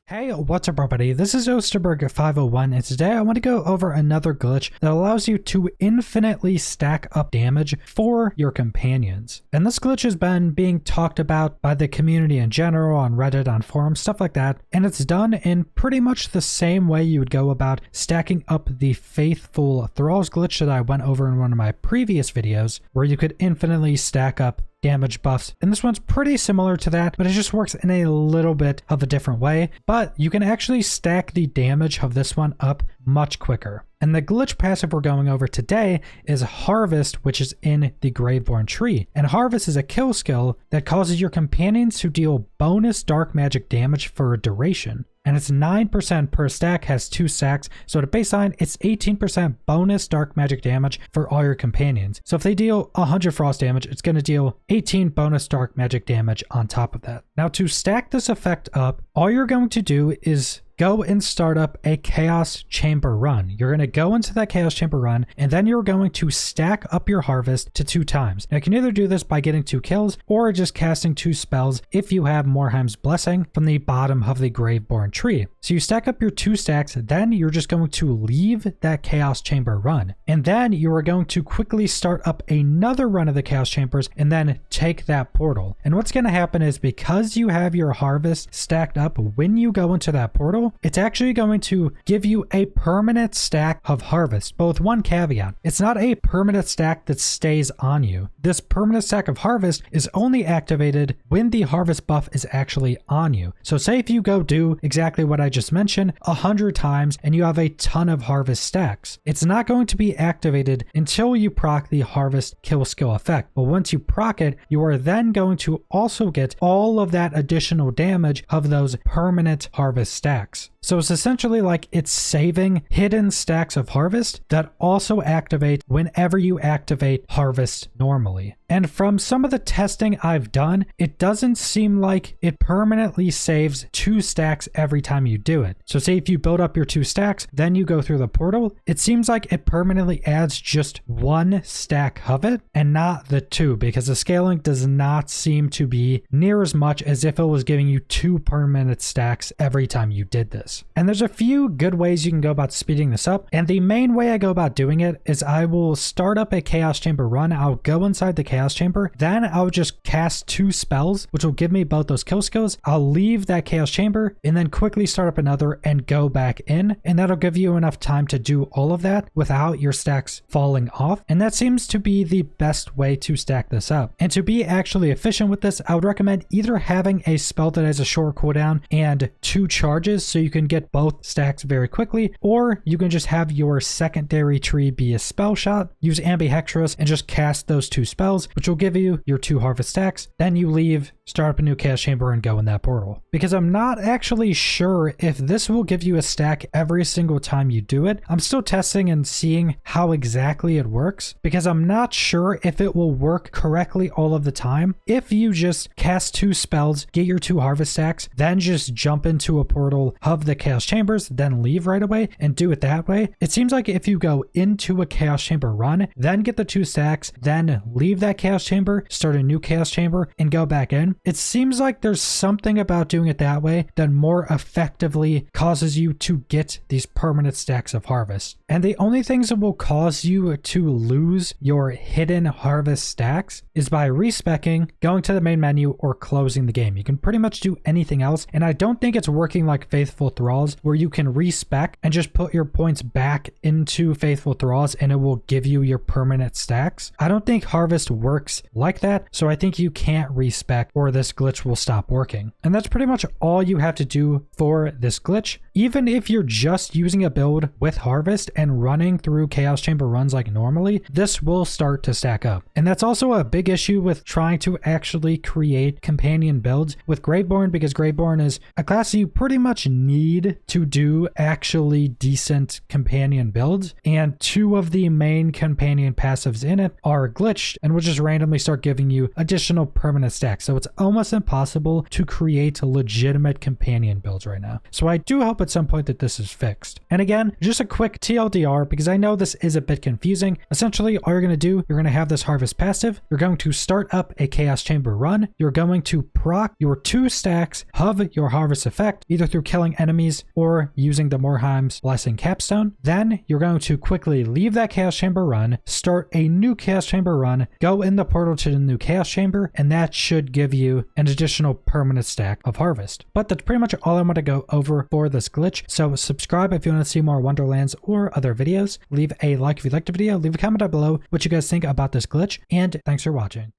Hey, what's up everybody? This is Osterberg501 and today I want to go over another glitch that allows you to infinitely stack up damage for your companions. And this glitch has been being talked about by the community in general, on Reddit, on forums, stuff like that. And it's done in pretty much the same way you would go about stacking up the Faithful Thralls glitch that I went over in one of my previous videos, where you could infinitely stack up damage buffs. And this one's pretty similar to that, but it just works in a little bit of a different way. But you can actually stack the damage of this one up much quicker. And the glitch passive we're going over today is Harvest, which is in the Graveborn tree. And Harvest is a kill skill that causes your companions to deal bonus dark magic damage for a duration. And it's 9% per stack, has 2 stacks. So at baseline, it's 18% bonus dark magic damage for all your companions. So if they deal 100 frost damage, it's going to deal 18 bonus dark magic damage on top of that. Now to stack this effect up, all you're going to do is go and start up a Chaos Chamber run. You're going to go into that Chaos Chamber run, and then you're going to stack up your Harvest to 2 times. Now you can either do this by getting 2 kills or just casting 2 spells if you have Morheim's Blessing from the bottom of the Graveborn tree. So you stack up your 2 stacks, then you're just going to leave that Chaos Chamber run. And then you are going to quickly start up another run of the Chaos Chambers and then take that portal. And what's going to happen is, because you have your Harvest stacked up when you go into that portal, it's actually going to give you a permanent stack of Harvest, but with one caveat. It's not a permanent stack that stays on you. This permanent stack of Harvest is only activated when the Harvest buff is actually on you. So say if you go do exactly what I just mentioned 100 times and you have a ton of Harvest stacks, it's not going to be activated until you proc the Harvest kill skill effect. But once you proc it, you are then going to also get all of that additional damage of those permanent Harvest stacks. So it's essentially like it's saving hidden stacks of Harvest that also activate whenever you activate Harvest normally. And from some of the testing I've done, it doesn't seem like it permanently saves 2 stacks every time you do it. So say if you build up your 2 stacks, then you go through the portal, it seems like it permanently adds just 1 stack of it and not the 2, because the scaling does not seem to be near as much as if it was giving you 2 permanent stacks every time you did this. And there's a few good ways you can go about speeding this up. And the main way I go about doing it is I will start up a Chaos Chamber run. I'll go inside the Chaos Chamber. Then I'll just cast 2 spells, which will give me both those kill skills. I'll leave that Chaos Chamber and then quickly start up another and go back in. And that'll give you enough time to do all of that without your stacks falling off. And that seems to be the best way to stack this up. And to be actually efficient with this, I would recommend either having a spell that has a short cooldown and 2 charges so you can get both stacks very quickly, or you can just have your secondary tree be a spell shot, use Ambihextrous and just cast those 2 spells, which will give you your 2 Harvest stacks. Then you leave, start up a new Chaos Chamber and go in that portal. Because I'm not actually sure if this will give you a stack every single time you do it. I'm still testing and seeing how exactly it works, because I'm not sure if it will work correctly all of the time. If you just cast 2 spells, get your 2 Harvest stacks, then just jump into a portal of the Chaos Chambers, then leave right away and do it that way. It seems like if you go into a Chaos Chamber run, then get the 2 stacks, then leave that Chaos Chamber, start a new Chaos Chamber and go back in, it seems like there's something about doing it that way that more effectively causes you to get these permanent stacks of Harvest. And the only things that will cause you to lose your hidden Harvest stacks is by respecking, going to the main menu, or closing the game. You can pretty much do anything else, and I don't think it's working like Faithful Thralls, where you can respec and just put your points back into Faithful Thralls and it will give you your permanent stacks. I don't think Harvest works like that, so I think you can't respec or this glitch will stop working. And that's pretty much all you have to do for this glitch. Even if you're just using a build with Harvest and running through Chaos Chamber runs like normally, this will start to stack up. And that's also a big issue with trying to actually create companion builds with Graveborn, because Graveborn is a class you pretty much need need to do actually decent companion builds, and 2 of the main companion passives in it are glitched and will just randomly start giving you additional permanent stacks. So it's almost impossible to create legitimate companion builds right now. So I do hope at some point that this is fixed. And again, just a quick TLDR, because I know this is a bit confusing. Essentially, all you're going to do, you're going to have this harvest passive. You're going to start up a chaos chamber run. You're going to proc your 2 stacks of your harvest effect, either through killing enemies or using the Morheim's Blessing capstone. Then you're going to quickly leave that chaos chamber run, start a new chaos chamber run, go in the portal to the new chaos chamber, and that should give you an additional permanent stack of harvest. But that's pretty much all I want to go over for this glitch. So subscribe if you want to see more Wonderlands or other videos. Leave a like if you liked the video. Leave a comment down below what you guys think about this glitch, and thanks for watching.